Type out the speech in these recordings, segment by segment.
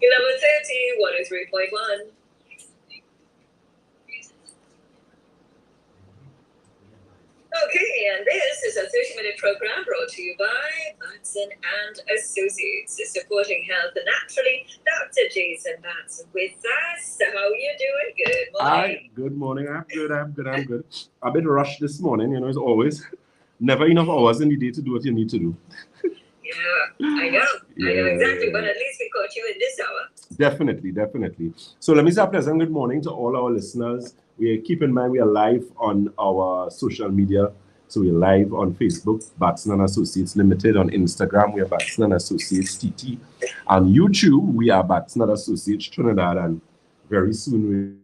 11:30, 103.1. Okay, and this is a 30-minute program brought to you by Batson and Associates, supporting health naturally. Dr. Jason Batson with us. How are you doing? Good morning. Hi, good morning. I'm good. A bit rushed this morning, as always. Never enough hours in the day to do what you need to do. Yeah, I know exactly, but at least we caught you in this hour. Definitely. So let me say a pleasant good morning to all our listeners. Keep in mind we are live on our social media. So we're live on Facebook, Batson and Associates Limited. On Instagram, we are Batson and Associates TT. On YouTube, we are Batson and Associates Trinidad, and very soon we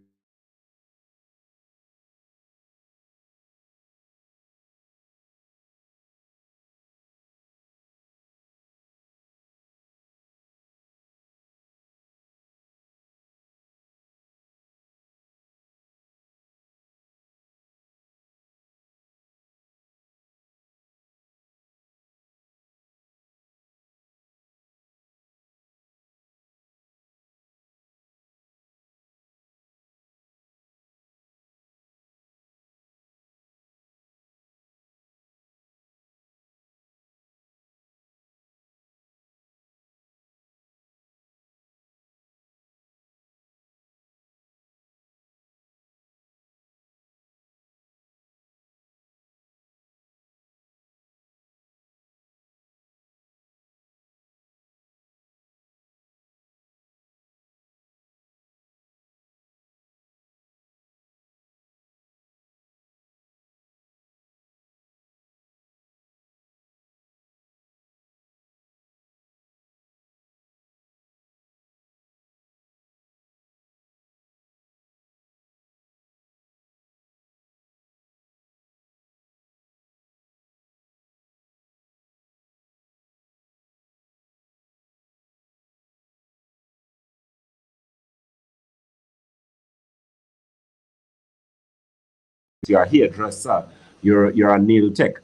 you're a hairdresser, you're a nail tech.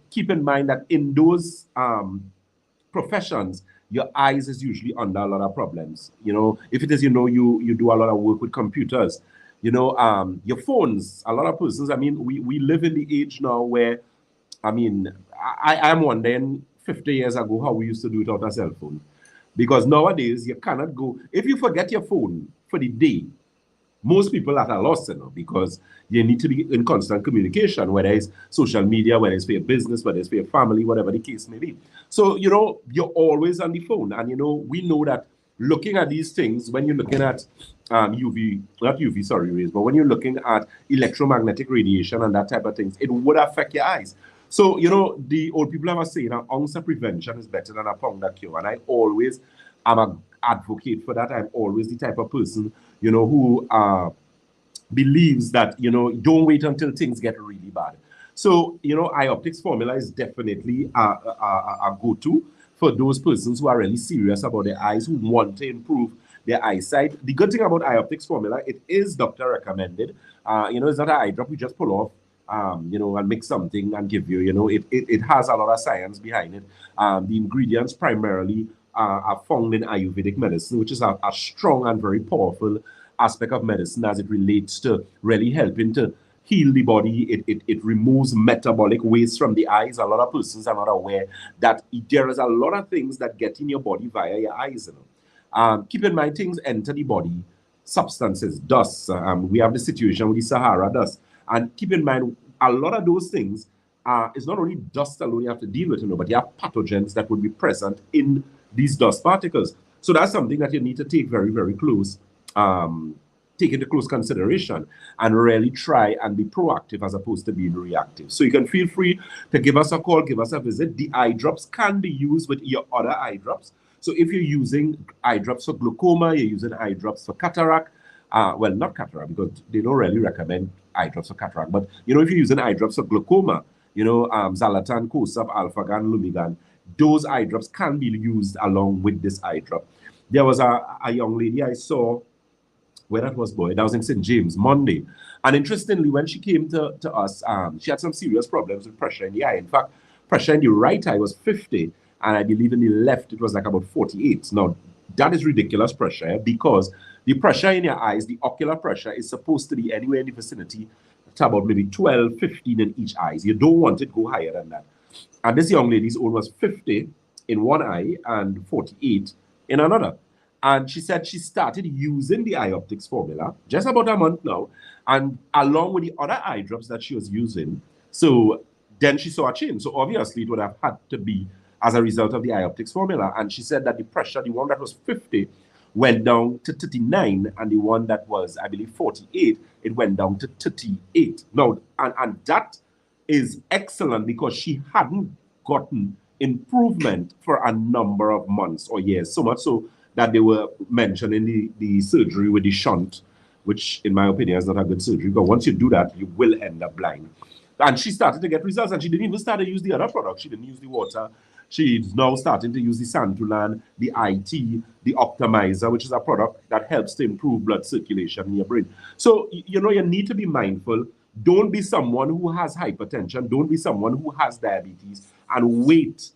Keep in mind that in those professions, your eyes is usually under a lot of problems. If it is, you do a lot of work with computers, your phones, a lot of persons, we live in the age now where, I'm wondering 50 years ago how we used to do it without a cell phone. Because nowadays, you cannot go, if you forget your phone for the day, most people are at a loss, because you need to be in constant communication, whether it's social media, whether it's for your business, whether it's for your family, whatever the case may be. So, you're always on the phone. And, we know that looking at these things, when you're looking at not UV, sorry, rays, but when you're looking at electromagnetic radiation and that type of things, it would affect your eyes. So, the old people have a saying, an ounce of prevention is better than a pound of cure. And I always am an advocate for that. I'm always the type of person, who believes that, don't wait until things get really bad. So, Ioptics Formula is definitely a go-to for those persons who are really serious about their eyes, who want to improve their eyesight. The good thing about Ioptics Formula, it is doctor recommended. It's not an eye drop you just pull off, and mix something and give you. It has a lot of science behind it. The ingredients primarily are found in Ayurvedic medicine, which is a strong and very powerful aspect of medicine as it relates to really helping to heal the body. It removes metabolic waste from the eyes. A lot of persons are not aware that there is a lot of things that get in your body via your eyes. Keep in mind, things enter the body, substances, dust. We have the situation with the Sahara dust. And keep in mind, a lot of those things it's not only dust alone you have to deal with, but you have pathogens that would be present in these dust particles. So that's something that you need to take very, very close, take into close consideration, and really try and be proactive as opposed to being reactive. So you can feel free to give us a call, give us a visit. The eye drops can be used with your other eye drops. So if you're using eye drops for glaucoma, you're using eye drops for cataract, well, not cataract, because they don't really recommend eye drops for cataract, but if you're using eye drops for glaucoma, Zalatan, Kosap, Alphagan, Lumigan, those eye drops can be used along with this eye drop. There was a young lady I saw, where that was, boy, that was in St. James, Monday. And interestingly, when she came to us, she had some serious problems with pressure in the eye. In fact, pressure in the right eye was 50, and I believe in the left, it was like about 48. Now, that is ridiculous pressure because the pressure in your eyes, the ocular pressure, is supposed to be anywhere in the vicinity to about maybe 12, 15 in each eye. You don't want it to go higher than that. And this young lady's own was 50 in one eye and 48 in another. And she said she started using the Ioptics Formula just about a month now, and along with the other eye drops that she was using. So then she saw a change. So obviously it would have had to be as a result of the Ioptics Formula. And she said that the pressure, the one that was 50, went down to 39, and the one that was, I believe, 48, it went down to 38. Now, and that is excellent because she hadn't gotten improvement for a number of months or years, so much so that they were mentioning the surgery with the shunt, which in my opinion is not a good surgery, because once you do that, you will end up blind. And she started to get results, and she didn't even start to use the other products. She didn't use the water. She's now starting to use the Santulan, the IT, the Optimizer, which is a product that helps to improve blood circulation in your brain. So, you know, you need to be mindful. Don't be someone who has hypertension. Don't be someone who has diabetes and wait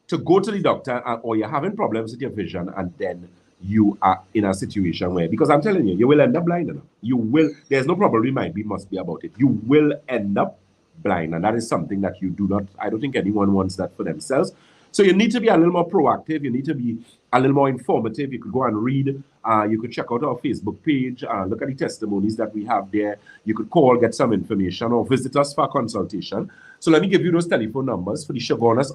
to go to the doctor, or you're having problems with your vision, and then you are in a situation where, because I'm telling you, you will end up blind enough. You will, there's no probably might be, must be about it. You will end up blind, and that is something that you do not, I don't think anyone wants that for themselves. So you need to be a little more proactive. You need to be a little more informative. You could go and read. You could check out our Facebook page, look at the testimonies that we have there. You could call, get some information, or visit us for a consultation. So let me give you those telephone numbers for the Chagonas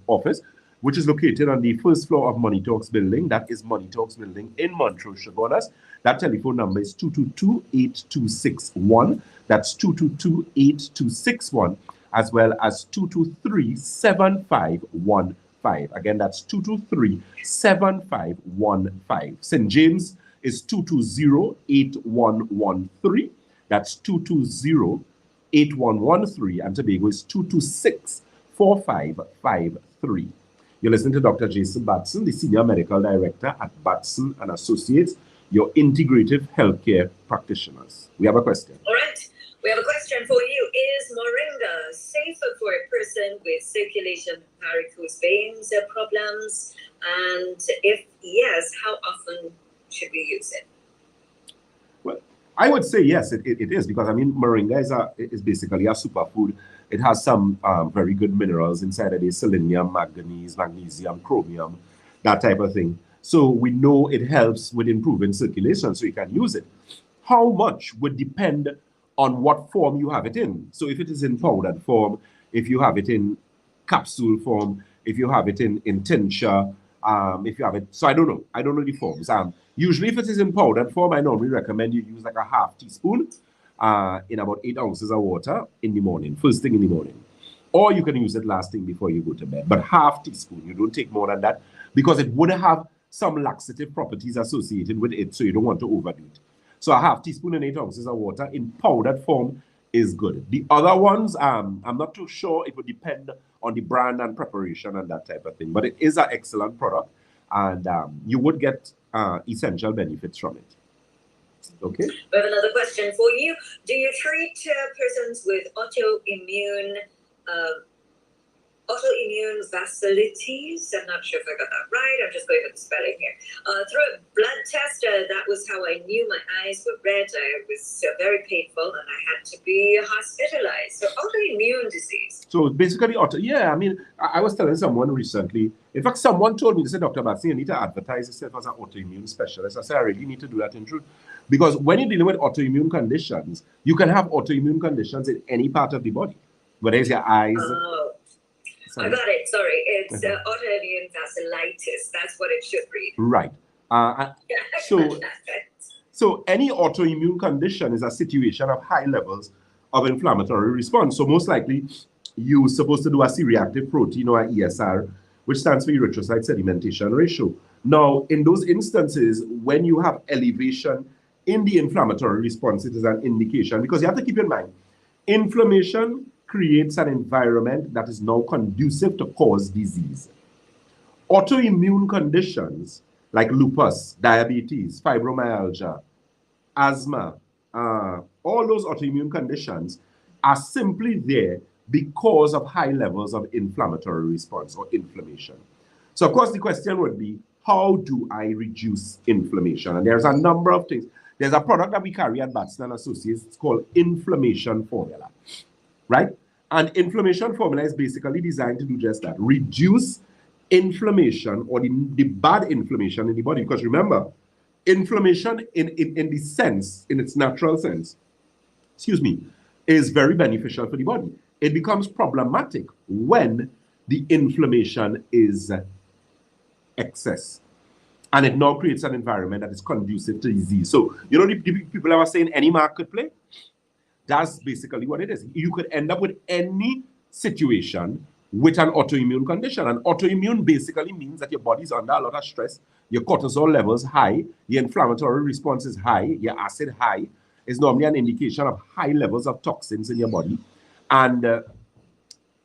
office, which is located on the first floor of Money Talks building. That is Money Talks building in Montrose, Chagonas. That telephone number is 222-8261. That's 222-8261, as well as 223-7515. Again, that's 223-7515. St. James is 220-8113. That's 220-8113. And Tobago is 226-4553. You're listening to Dr. Jason Batson, the Senior Medical Director at Batson and Associates, your integrative healthcare practitioners. We have a question. All right. We have a question for you. Is moringa safer for a person with circulation varicose veins problems? And if yes, how often should we use it? Well, I would say yes, it is, because I mean, moringa is basically a superfood. It has some very good minerals inside of it: selenium, manganese, magnesium, chromium, that type of thing. So we know it helps with improving circulation, so you can use it. How much would depend on what form you have it in. So if it is in powdered form, if you have it in capsule form, if you have it in tincture, if you have it, so I don't know the forms. Usually if it is in powdered form, I normally recommend you use like a half teaspoon in about 8 ounces of water in the morning, first thing in the morning. Or you can use it last thing before you go to bed, but half teaspoon, you don't take more than that, because it would have some laxative properties associated with it, so you don't want to overdo it. So a half teaspoon and 8 ounces of water in powdered form is good. The other ones, I'm not too sure. It would depend on the brand and preparation and that type of thing. But it is an excellent product, and you would get essential benefits from it. Okay. We have another question for you. Do you treat persons with autoimmune vasculitis? I'm not sure if I got that right. I'm just going with the spelling here. Through a blood test, that was how I knew my eyes were red. It was very painful, and I had to be hospitalized. So autoimmune disease. So basically, yeah, I mean, I was telling someone recently, in fact, someone told me, they said, Dr. Batson, you need to advertise yourself as an autoimmune specialist. I said, I really need to do that in truth. Because when you're dealing with autoimmune conditions, you can have autoimmune conditions in any part of the body, whether it's your eyes. I got it. Sorry. It's autoimmune vasculitis. That's what it should read. Right. So any autoimmune condition is a situation of high levels of inflammatory response. So most likely, you're supposed to do a C-reactive protein, or ESR, which stands for erythrocyte sedimentation ratio. Now, in those instances, when you have elevation in the inflammatory response, it is an indication, because you have to keep in mind, inflammation creates an environment that is now conducive to cause disease. Autoimmune conditions like lupus, diabetes, fibromyalgia, asthma, all those autoimmune conditions are simply there because of high levels of inflammatory response or inflammation. So of course the question would be, how do I reduce inflammation? And there's a number of things. There's a product that we carry at Batson and Associates. It's called Inflammation Formula, right? And Inflammation Formula is basically designed to do just that. Reduce inflammation, or the bad inflammation in the body. Because remember, inflammation in the sense, in its natural sense, is very beneficial for the body. It becomes problematic when the inflammation is excess. And it now creates an environment that is conducive to disease. So, you know, the people that were saying any mark could play? That's basically what it is. You could end up with any situation with an autoimmune condition. And autoimmune basically means that your body's under a lot of stress, your cortisol levels high, your inflammatory response is high, your acid high. Is normally an indication of high levels of toxins in your body. And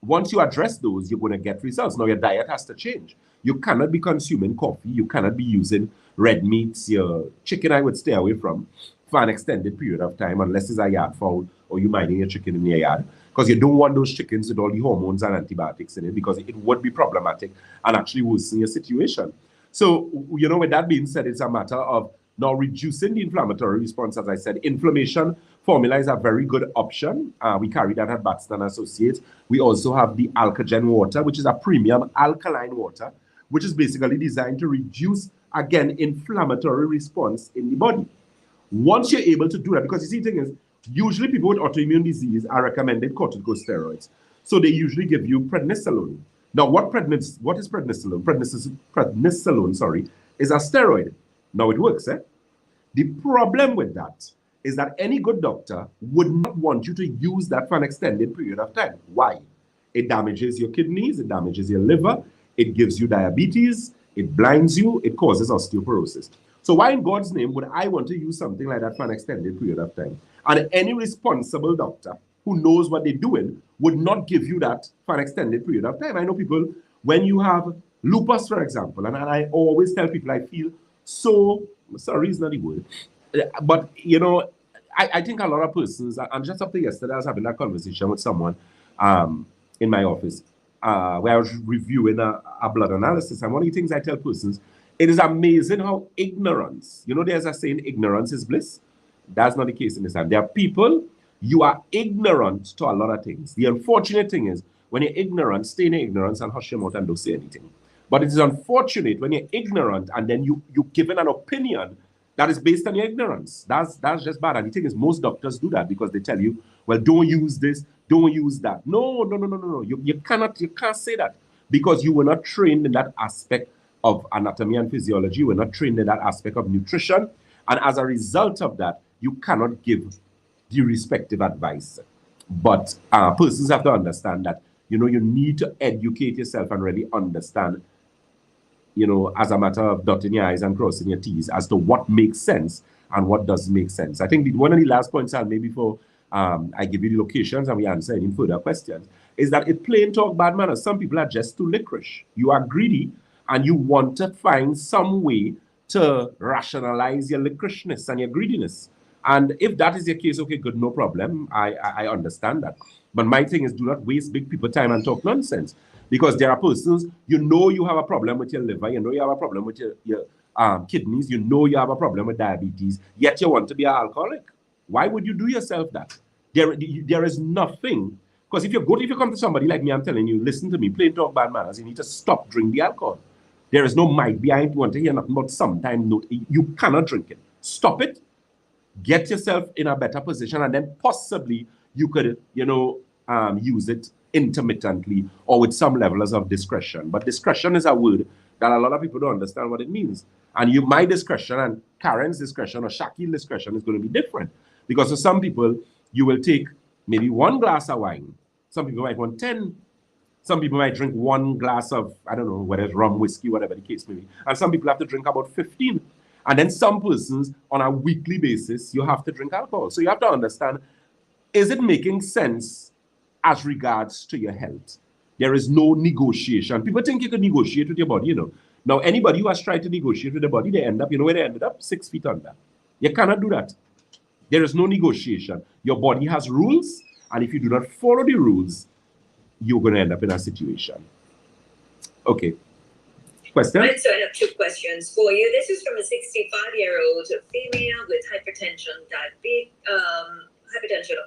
once you address those, you're going to get results. Now, your diet has to change. You cannot be consuming coffee. You cannot be using red meats. Your chicken I would stay away from for an extended period of time, unless it's a yard fowl or you're minding your chicken in your yard, because you don't want those chickens with all the hormones and antibiotics in it, because it would be problematic and actually worsen your situation. So, you know, with that being said, it's a matter of now reducing the inflammatory response. As I said, Inflammation Formula is a very good option. We carry that at Batson Associates. We also have the Alkagen water, which is a premium alkaline water, which is basically designed to reduce, again, inflammatory response in the body. Once you're able to do that, because you see, the thing is, usually people with autoimmune disease are recommended corticosteroids. So they usually give you prednisolone. Now, what is prednisolone? Prednisolone, is a steroid. Now, it works, eh? The problem with that is that any good doctor would not want you to use that for an extended period of time. Why? It damages your kidneys, it damages your liver, it gives you diabetes, it blinds you, it causes osteoporosis. So why in God's name would I want to use something like that for an extended period of time? And any responsible doctor who knows what they're doing would not give you that for an extended period of time. I know people, when you have lupus, for example, and I always tell people I feel so, sorry, it's not the word, but, you know, I think a lot of persons, and just after yesterday, I was having that conversation with someone in my office where I was reviewing a blood analysis. And one of the things I tell persons, it is amazing how ignorance, you know, there's a saying, ignorance is bliss. That's not the case in this time. There are people, you are ignorant to a lot of things. The unfortunate thing is, when you're ignorant, stay in ignorance and hush your mouth and don't say anything. But it is unfortunate when you're ignorant and then you give an opinion that is based on your ignorance. That's just bad. And the thing is, most doctors do that because they tell you, well, don't use this, don't use that. No. You can't say that, because you were not trained in that aspect of anatomy and physiology. You were not trained in that aspect of nutrition. And as a result of that, you cannot give the respective advice. But persons have to understand that, you know, you need to educate yourself and really understand, you know, as a matter of dotting your I's and crossing your T's as to what makes sense and what doesn't make sense. I think one of the last points I'll make before I give you the locations and we answer any further questions is that it's plain talk bad manners. Some people are just too licorice. You are greedy and you want to find some way to rationalize your licorishness and your greediness. And if that is your case, okay, good, no problem. I understand that. But my thing is, do not waste big people time and talk nonsense. Because there are persons, you know you have a problem with your liver, you know you have a problem with your kidneys, you know you have a problem with diabetes, yet you want to be an alcoholic. Why would you do yourself that? There is nothing. Because if you come to somebody like me, I'm telling you, listen to me, plain talk bad manners, you need to stop drinking the alcohol. There is no might behind. You want to hear nothing but sometime. No, you cannot drink it. Stop it. Get yourself in a better position, and then possibly you could, you know, use it intermittently or with some levels of discretion. But discretion is a word that a lot of people don't understand what it means. And my discretion and Karen's discretion or Shakil's discretion is going to be different. Because for some people, you will take maybe 1 glass of wine. Some people might want 10. Some people might drink 1 glass of, I don't know, whether it's rum, whiskey, whatever the case may be. And some people have to drink about 15. And then some persons, on a weekly basis, you have to drink alcohol. So you have to understand, is it making sense as regards to your health? There is no negotiation. People think you can negotiate with your body, you know. Now, anybody who has tried to negotiate with the body, they end up, you know where they ended up? 6 feet under. You cannot do that. There is no negotiation. Your body has rules, and if you do not follow the rules, you're going to end up in a situation. Okay. Question? Right, so I have 2 questions for you. This is from a 65-year-old female with hypertension,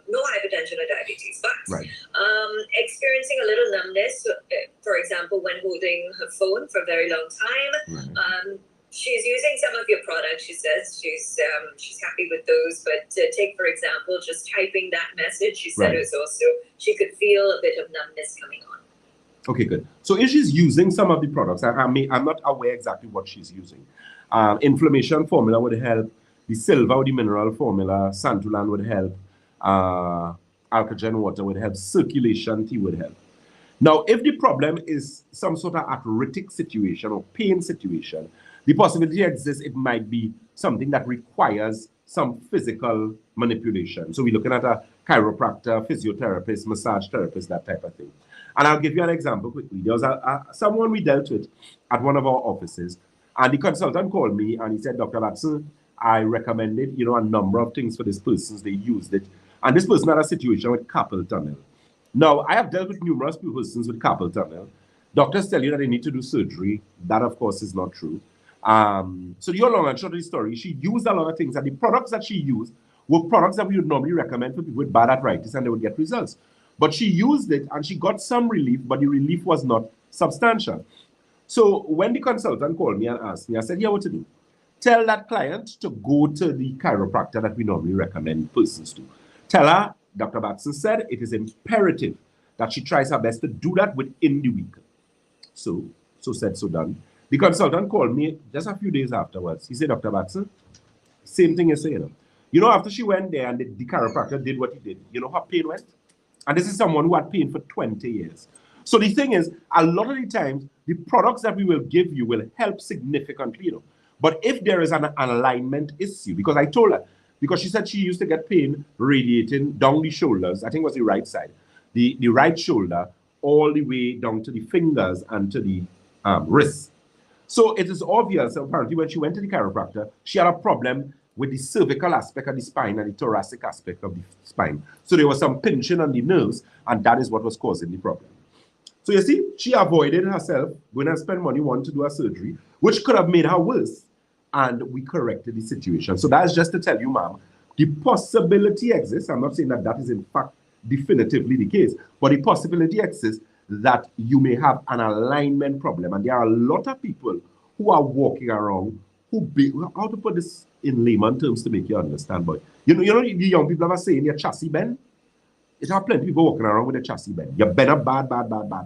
no hypertension or diabetes, but Right. experiencing a little numbness, for example, when holding her phone for a very long time. Right. She's using some of your products. She says she's happy with those, but take, for example, just typing that message, she said Right. it was also, she could feel a bit of numbness coming on. Okay, good. So if she's using some of the products, I'm not aware exactly what she's using. Inflammation formula would help. The silver or the mineral formula, Santulan would help. Alkagen water would help. Circulation tea would help. Now, if the problem is some sort of arthritic situation or pain situation, the possibility exists it might be something that requires some physical manipulation. So we're looking at a chiropractor, physiotherapist, massage therapist, that type of thing. And I'll give you an example quickly. There was someone we dealt with at one of our offices, and the consultant called me and he said, Dr. Batson, I recommended, a number of things for this person. They used it. And this person had a situation with carpal tunnel. Now, I have dealt with numerous persons with carpal tunnel. Doctors tell you that they need to do surgery. That, of course, is not true. So the long and short of the story, she used a lot of things, and the products that she used were products that we would normally recommend for people with bad arthritis, and they would get results. But she used it, and she got some relief, but the relief was not substantial. So when the consultant called me and asked me, I said, what to do? Tell that client to go to the chiropractor that we normally recommend persons to. Tell her, Dr. Batson said, it is imperative that she tries her best to do that within the week. So said, so done. The consultant called me just a few days afterwards. He said, Dr. Batson, same thing you say. After she went there and the chiropractor did what he did, her pain went? And this is someone who had pain for 20 years. So the thing is, a lot of the times, the products that we will give you will help significantly. But if there is an alignment issue, because I told her, because she said she used to get pain radiating down the shoulders, I think it was the right side, the right shoulder, all the way down to the fingers and to the wrists. So it is obvious, apparently, when she went to the chiropractor, she had a problem with the cervical aspect of the spine and the thoracic aspect of the spine. So there was some pinching on the nerves, and that is what was causing the problem. So you see, she avoided herself going and spend money wanting to do a surgery, which could have made her worse, and we corrected the situation. So that's just to tell you, ma'am, the possibility exists. I'm not saying that that is in fact definitively the case, but the possibility exists that you may have an alignment problem. And there are a lot of people who are walking around how to put this in layman terms to make you understand, but the young people are saying your chassis bend. It have plenty of people walking around with a chassis bend. You bend up bad.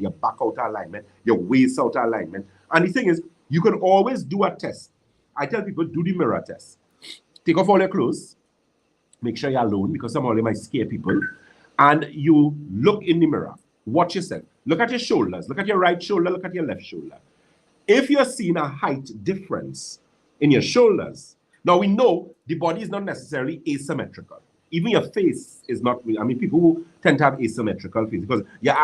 Your back out of alignment, your waist out of alignment. And the thing is, you can always do a test. I tell people, do the mirror test. Take off all your clothes. Make sure you're alone, because some of them might scare people. And you look in the mirror. Watch yourself. Look at your shoulders. Look at your right shoulder. Look at your left shoulder. If you're seeing a height difference in your shoulders, now we know the body is not necessarily asymmetrical. Even your face is not. I mean, people who tend to have asymmetrical face because your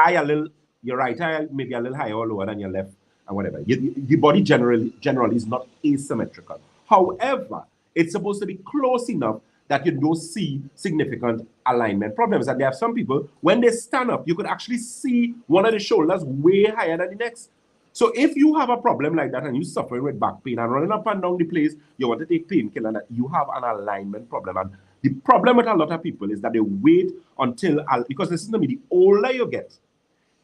right eye maybe a little higher or lower than your left, and whatever. The body generally is not asymmetrical. However, it's supposed to be close enough that you don't see significant alignment problems. And there are some people, when they stand up, you could actually see one of the shoulders way higher than the next. So if you have a problem like that and you're suffering with back pain and running up and down the place, you want to take painkiller, and you have an alignment problem. And the problem with a lot of people is that they wait until, because listen to me, the older you get,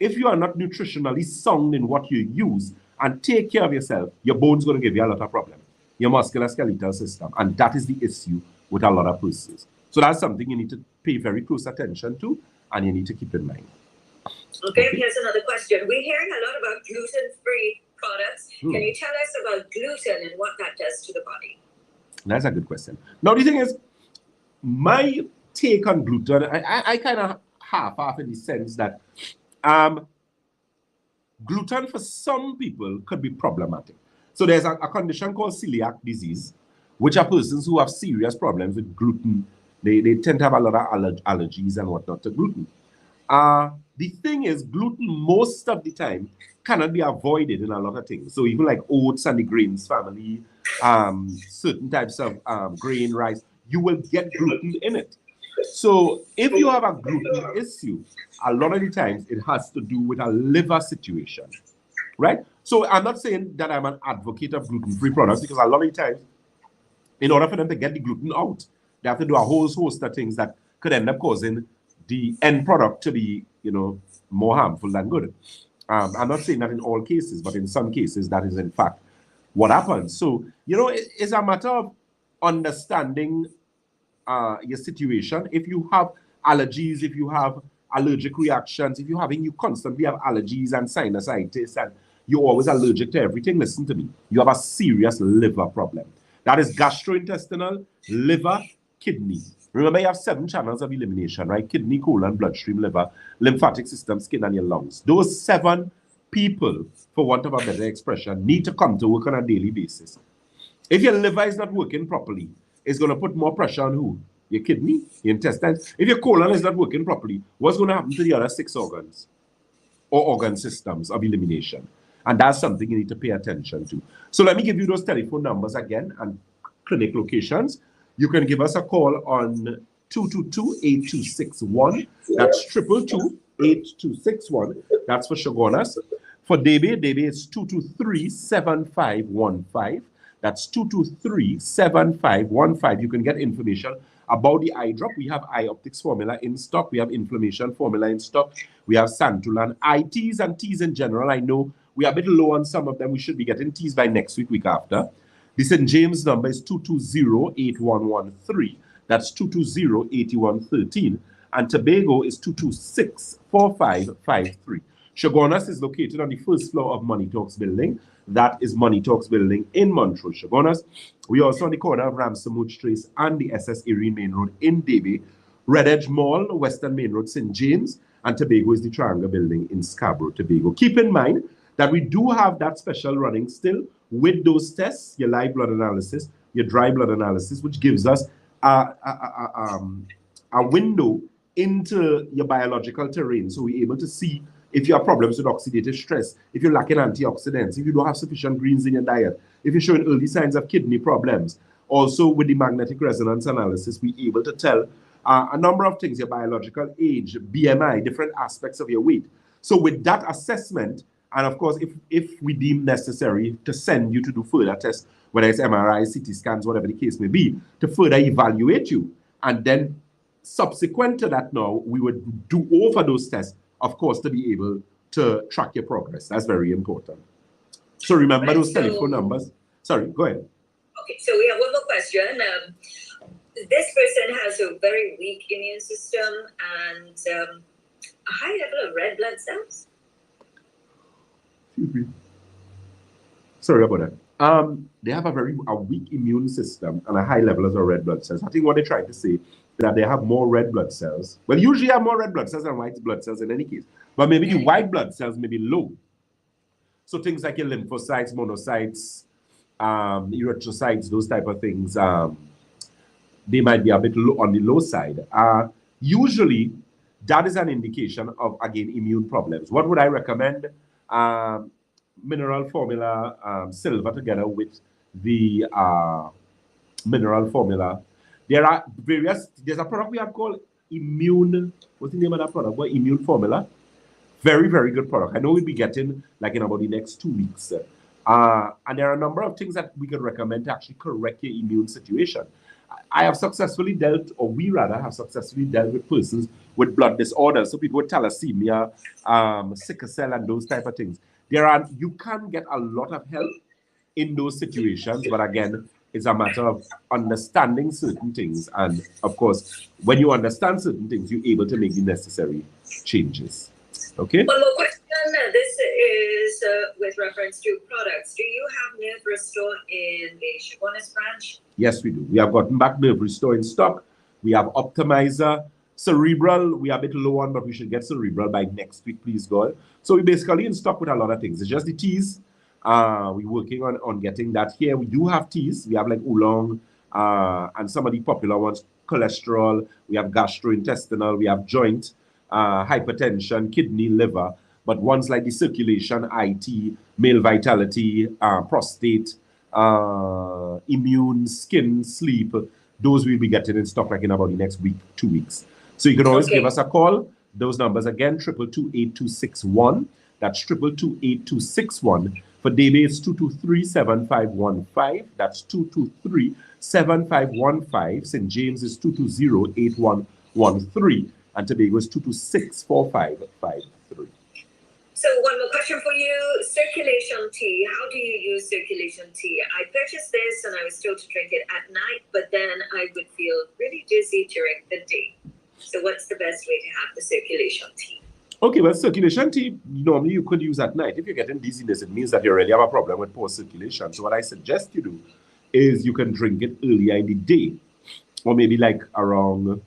if you are not nutritionally sound in what you use and take care of yourself, your bone's going to give you a lot of problems. Your musculoskeletal system. And that is the issue with a lot of persons. So that's something you need to pay very close attention to and you need to keep in mind. Okay, here's another question. We're hearing a lot about gluten-free products. Can you tell us about gluten and what that does to the body? That's a good question. Now, the thing is, my take on gluten, I kind of half in the sense that gluten for some people could be problematic. So there's a condition called celiac disease, which are persons who have serious problems with gluten. They tend to have a lot of allergies and whatnot to gluten. The thing is, gluten most of the time cannot be avoided in a lot of things. So even like oats and the grains family, certain types of grain, rice, you will get gluten in it. So if you have a gluten issue, a lot of the times it has to do with a liver situation. right? So I'm not saying that I'm an advocate of gluten-free products, because a lot of times, in order for them to get the gluten out, they have to do a whole host of things that could end up causing the end product to be, more harmful than good. I'm not saying that in all cases, but in some cases, that is in fact what happens. So, it's a matter of understanding your situation. If you have allergies, if you have allergic reactions, if you constantly have allergies and sinusitis, and you're always allergic to everything, listen to me. You have a serious liver problem. That is gastrointestinal, liver, kidney. Remember, you have 7 channels of elimination, right? Kidney, colon, bloodstream, liver, lymphatic system, skin, and your lungs. Those 7 people, for want of a better expression, need to come to work on a daily basis. If your liver is not working properly, it's going to put more pressure on who? Your kidney, your intestines. If your colon is not working properly, what's going to happen to the other 6 organs or organ systems of elimination? And that's something you need to pay attention to. So let me give you those telephone numbers again and clinic locations. You can give us a call on 222-8261. That's 222-8261. That's for Shogunas. For Debe it's 223-7515. That's 223-7515. You can get information about the eye drop. We have Ioptics Formula in stock. We have inflammation formula in stock. We have Santulan, eye teas and teas in general. I know we are a bit low on some of them. We should be getting teas by next week after. The St. James number is 220-8113. That's 220-8113. And Tobago is 226-4553. Shogunas is located on the first floor of Money Talks building. That is Money Talks building in Montrose, Shogunas. We also on the corner of Ramsey Trace and the SS Erie Main Road in Davie. Red Edge Mall, Western Main Road, St. James. And Tobago is the Triangle building in Scarborough, Tobago. Keep in mind that we do have that special running still with those tests, your live blood analysis, your dry blood analysis, which gives us a window into your biological terrain. So we're able to see if you have problems with oxidative stress, if you're lacking antioxidants, if you don't have sufficient greens in your diet, if you're showing early signs of kidney problems. Also, with the magnetic resonance analysis, we're able to tell a number of things, your biological age, BMI, different aspects of your weight. So with that assessment, and of course, if we deem necessary to send you to do further tests, whether it's MRI, CT scans, whatever the case may be, to further evaluate you. And then subsequent to that now, we would do over those tests, of course, to be able to track your progress. That's very important. So remember those telephone numbers. Sorry, go ahead. Okay, so we have one more question. This person has a very weak immune system and a high level of red blood cells. Excuse me. Sorry about that. They have a weak immune system and a high level of red blood cells. I think what they're trying to say is that they have more red blood cells. Well, usually have more red blood cells than white blood cells in any case. But maybe the white blood cells may be low. So things like your lymphocytes, monocytes, erythrocytes, those type of things, they might be a bit low on the low side. Usually, that is an indication of, again, immune problems. What would I recommend? Mineral formula, silver together with the mineral formula. There's a product we have called Immune, what's the name of that product? Well, Immune Formula. Very, very good product. I know we'll be getting like in about the next 2 weeks. And there are a number of things that we could recommend to actually correct your immune situation. I have successfully dealt, or we rather have successfully dealt with persons with blood disorders. So people with thalassemia, sickle cell, and those type of things. You can get a lot of help in those situations, but again, it's a matter of understanding certain things. And of course, when you understand certain things, you're able to make the necessary changes. Okay? One more question. This is with reference to products. Do you have Nerve Restore in the Shogunas branch? Yes, we do. We have gotten back Nerve Restore in stock. We have Optimizer. Cerebral, we are a bit low on, but we should get Cerebral by next week, please God. So we're basically in stock with a lot of things. It's just the teas. We're working on getting that here. We do have teas. We have like oolong and some of the popular ones, cholesterol. We have gastrointestinal. We have joint, hypertension, kidney, liver. But ones like the circulation, IT, male vitality, prostate, immune, skin, sleep, those we'll be getting in stock like in about the next week, 2 weeks. So you can always give us a call. Those numbers again, 222-8261. That's 222-8261. For Debe, it's 223-7515. That's 223-7515. St. James is 220-8113. And Tobago is 226-4553. So one more question for you. Circulation tea. How do you use circulation tea? I purchased this and I was told to drink it at night, but then I would feel really dizzy during the day. So what's the best way to have the circulation tea? Okay, well, circulation tea, normally you could use at night. If you're getting dizziness, it means that you already have a problem with poor circulation. So what I suggest you do is you can drink it earlier in the day, or maybe like around,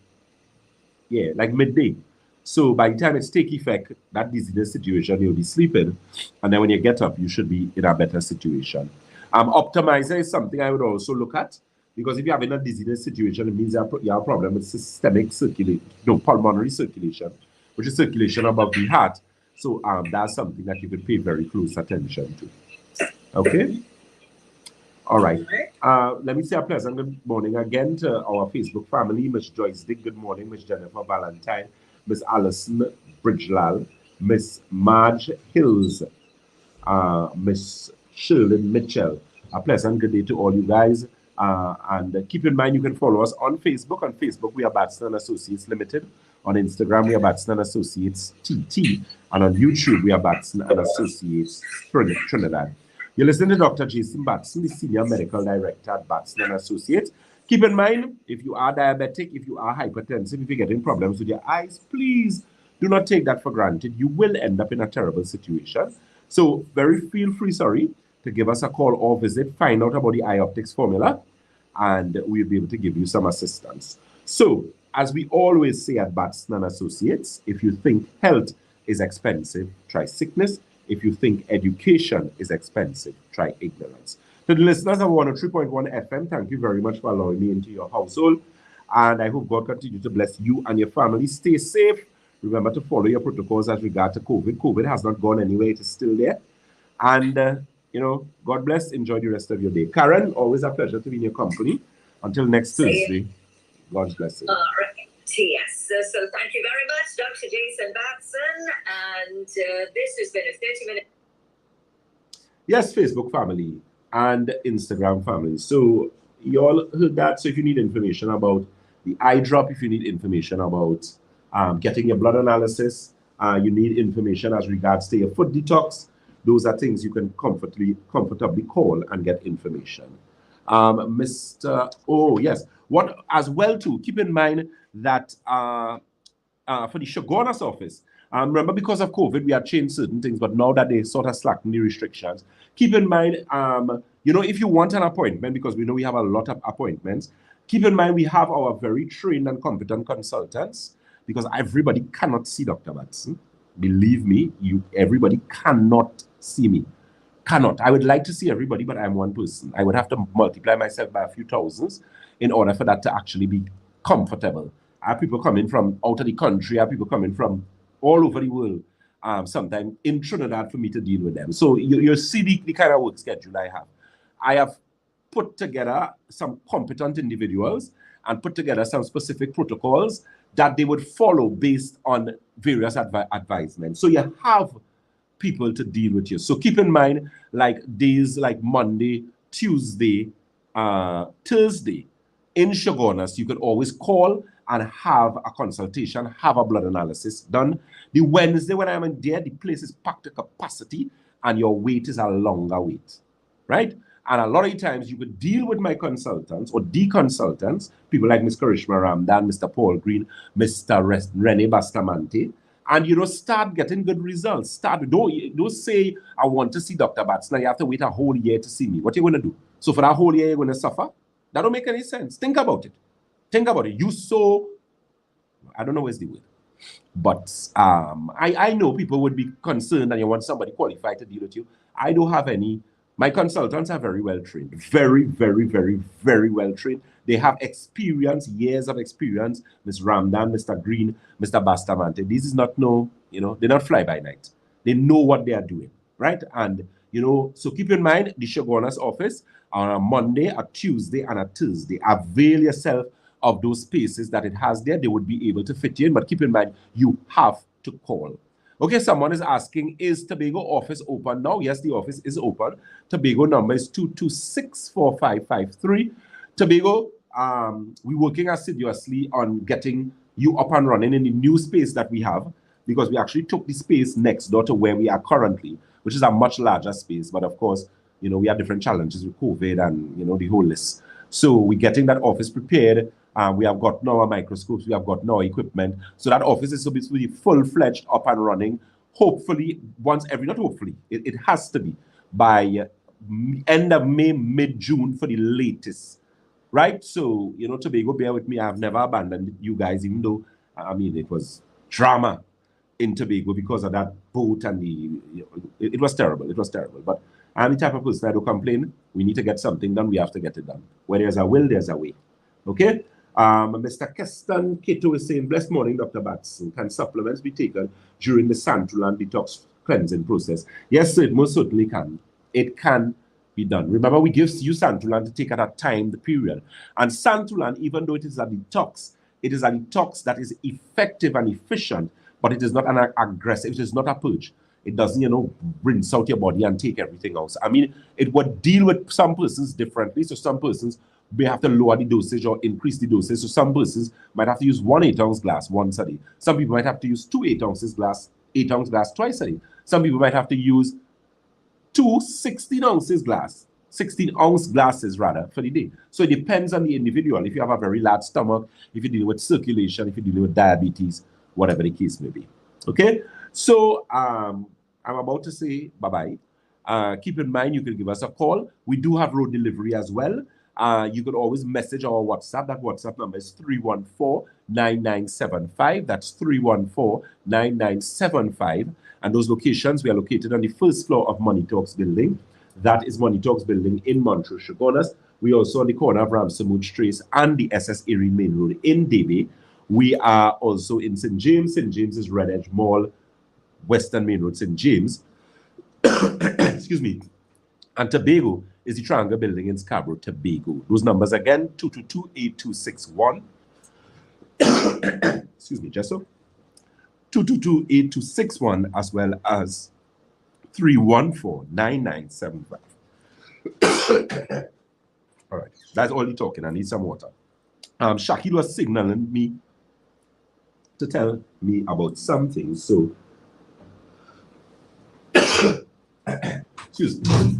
like midday. So by the time it's take effect, that dizziness situation, you'll be sleeping. And then when you get up, you should be in a better situation. Optimizer is something I would also look at, because if you're having a dizziness situation, it means you have a problem with systemic circulation, pulmonary circulation, which is circulation above the heart. So that's something that you could pay very close attention to. Okay? All right. Let me say a pleasant good morning again to our Facebook family. Miss Joyce Dick, good morning. Miss Jennifer Valentine, Miss Alison Bridgelal, Miss Marge Hills, Miss Shirley Mitchell. A pleasant good day to all you guys. And keep in mind, you can follow us on Facebook. On Facebook, we are Batson Associates Limited. On Instagram, we are Batson Associates TT. And on YouTube, we are Batson Associates Trinidad. You're listening to Dr. Jason Batson, the Senior Medical Director at Batson Associates. Keep in mind, if you are diabetic, if you are hypertensive, if you're getting problems with your eyes, please do not take that for granted. You will end up in a terrible situation. So feel free, to give us a call or visit, find out about the Ioptics Formula, and we'll be able to give you some assistance. So, as we always say at Batson Associates, if you think health is expensive, try sickness. If you think education is expensive, try ignorance. To the listeners of 103.1 FM, thank you very much for allowing me into your household. And I hope God continue to bless you and your family. Stay safe. Remember to follow your protocols as regard to COVID. COVID has not gone anywhere. It is still there. And, God bless. Enjoy the rest of your day. Karen, always a pleasure to be in your company. Until next Thursday, God's blessing. All right. Yes. So thank you very much, Dr. Jason Batson. And this has been a 30-minute. Yes, Facebook family and Instagram family. So you all heard that. So if you need information about the eye drop, if you need information about getting your blood analysis, you need information as regards to your foot detox, those are things you can comfortably call and get information. What as well too, keep in mind that for the Shogunas office, remember, because of COVID, we have changed certain things, but now that they sort of slackened the restrictions, keep in mind, if you want an appointment, because we know we have a lot of appointments, keep in mind we have our very trained and competent consultants, because everybody cannot see Dr. Batson. Believe me, everybody cannot see me. Cannot. I would like to see everybody, but I'm one person. I would have to multiply myself by a few thousands in order for that to actually be comfortable. I have people coming from out of the country. I have people coming from all over the world, sometimes in Trinidad, for me to deal with them. So you see the kind of work schedule I have. I have put together some competent individuals and put together some specific protocols that they would follow based on various advisements. So you have people to deal with you. So keep in mind, like days like Monday, Tuesday, Thursday, in Shogunas, you could always call and have a consultation, have a blood analysis done. The Wednesday when I'm in there, the place is packed to capacity and your wait is a longer wait, right? And a lot of times you could deal with my consultants or the consultants, people like Ms. Karishma Ramdan, Mr. Paul Green, Mr. Rene Bastamante, and start getting good results. Don't say, I want to see Dr. Batson. Now you have to wait a whole year to see me. What are you going to do? So for that whole year, you're going to suffer? That don't make any sense. Think about it. Think about it. I don't know where's the word. But I know people would be concerned and you want somebody qualified to deal with you. I don't have any. My consultants are very well trained. Very, very, very, very well trained. They have experience, years of experience. Ms. Ramdan, Mr. Green, Mr. Bastamante. This is not they're not fly by night. They know what they are doing, right? And, so keep in mind, the Shogunas office on a Monday, a Tuesday, and a Thursday. Avail yourself of those spaces that it has there. They would be able to fit you in, but keep in mind, you have to call. Okay, someone is asking, is Tobago office open now? Yes, the office is open. Tobago number is 2264553. Tobago, we're working assiduously on getting you up and running in the new space that we have, because we actually took the space next door to where we are currently, which is a much larger space. But of course, we have different challenges with COVID and, the whole list. So we're getting that office prepared. We have got now our microscopes, we have got now equipment. So that office is supposed to be full-fledged, up and running. Hopefully, not hopefully, it has to be by end of May, mid-June for the latest. Right? So, Tobago, bear with me. I've never abandoned you guys, even though, it was drama in Tobago because of that boat and it was terrible. It was terrible. But I'm the type of person I don't complain. We need to get something done. We have to get it done. Where there's a will, there's a way. Okay? Mr. Keston Keto is saying, blessed morning, Dr. Batson. Can supplements be taken during the Santulan detox cleansing process? Yes, sir, it most certainly can. It can be done. Remember, we give you Santulan to take at a time, the period. And Santulan, even though it is a detox that is effective and efficient, but it is not an aggressive, it is not a purge. It doesn't, rinse out your body and take everything else. It would deal with some persons differently. So some persons may have to lower the dosage or increase the dosage. So some persons might have to use 1 8-ounce glass once a day. Some people might have to use 2 8-ounce glass twice a day. Some people might have to use 2 16-ounce glasses rather for the day. So it depends on the individual. If you have a very large stomach, if you're dealing with circulation, if you're dealing with diabetes, whatever the case may be. Okay? So I'm about to say bye-bye. Keep in mind, you can give us a call. We do have road delivery as well. You could always message our WhatsApp. That WhatsApp number is 314-9975. That's 314-9975. And those locations, we are located on the first floor of Money Talks building. That is Money Talks building in Montreal, Chagonas. We also on the corner of Ramsamud Trace and the SS Erie Main Road in Davie. We are also in St. James. St. James is Red Edge Mall, Western Main Road, St. James. Excuse me. And Tobago is the Triangle Building in Scarborough, Tobago. Those numbers again, 222-8261. Excuse me, Jesso. 222-8261, as well as 314-9975. All right, that's all the talking. I need some water. Shakil was signaling me to tell me about something, so excuse me.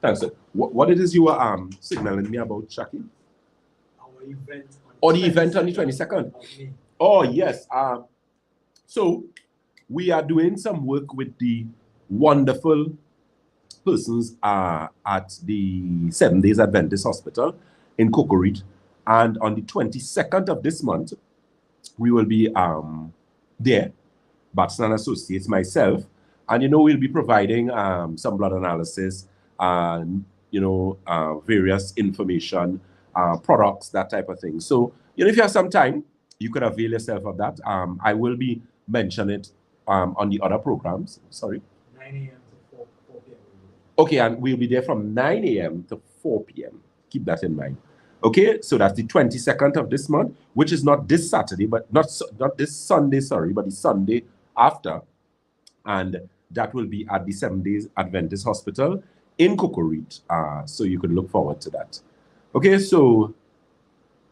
Thanks, sir. What it is you were signaling me about, Shaki? Our event. The event on the 22nd. Oh, yes. So we are doing some work with the wonderful persons at the 7 Days Adventist Hospital in Cocorite. And on the 22nd of this month, we will be there, Batson and Associates, myself. And, we'll be providing some blood analysis, and, various information, products, that type of thing. So, if you have some time, you could avail yourself of that. I will be mentioning it on the other programs. Sorry. 9 a.m. to 4 p.m. Okay, and we'll be there from 9 a.m. to 4 p.m. Keep that in mind. Okay, so that's the 22nd of this month, which is not this Saturday, but not this Sunday, sorry, but the Sunday after. And that will be at the 7 Days Adventist Hospital in Cocorite. So you can look forward to that. Okay, so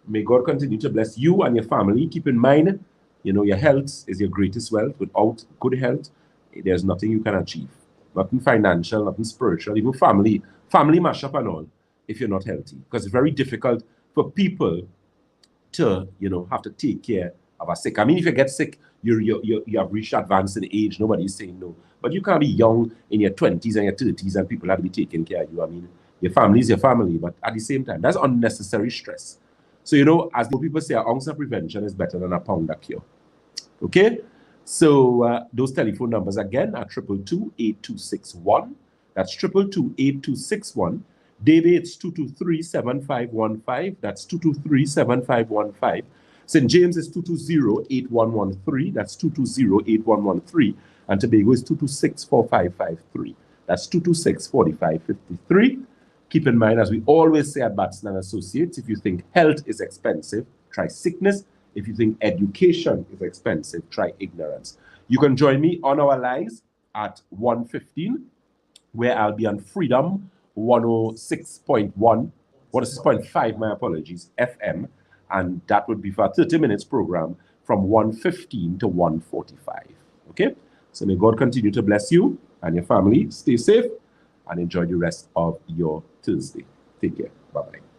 may God continue to bless you and your family. Keep in mind, your health is your greatest wealth. Without good health, there's nothing you can achieve. Nothing financial, nothing spiritual, even family mashup and all, if you're not healthy. Because it's very difficult for people to, have to take care of a sick. If you get sick, you have reached advanced in age. Nobody's saying no. But you can't be young in your 20s and your 30s and people have to be taking care of you. Your family is your family, but at the same time, that's unnecessary stress. So, as the people say, an ounce of prevention is better than a pound of cure. Okay? So, those telephone numbers again are 222-8261. That's 222-8261. Davey, it's 223-7515. That's 223-7515. St. James is 220-8113. That's 220-8113. And Tobago is 226-4553. That's 226-4553. Keep in mind, as we always say at Batson and Associates, if you think health is expensive, try sickness. If you think education is expensive, try ignorance. You can join me on our lives at 1:15, where I'll be on Freedom 106.1, 106.5, my apologies, FM, and that would be for a 30 minutes program from 1:15 to 1:45. Okay? So may God continue to bless you and your family. Stay safe and enjoy the rest of your Tuesday. Take care. Bye-bye.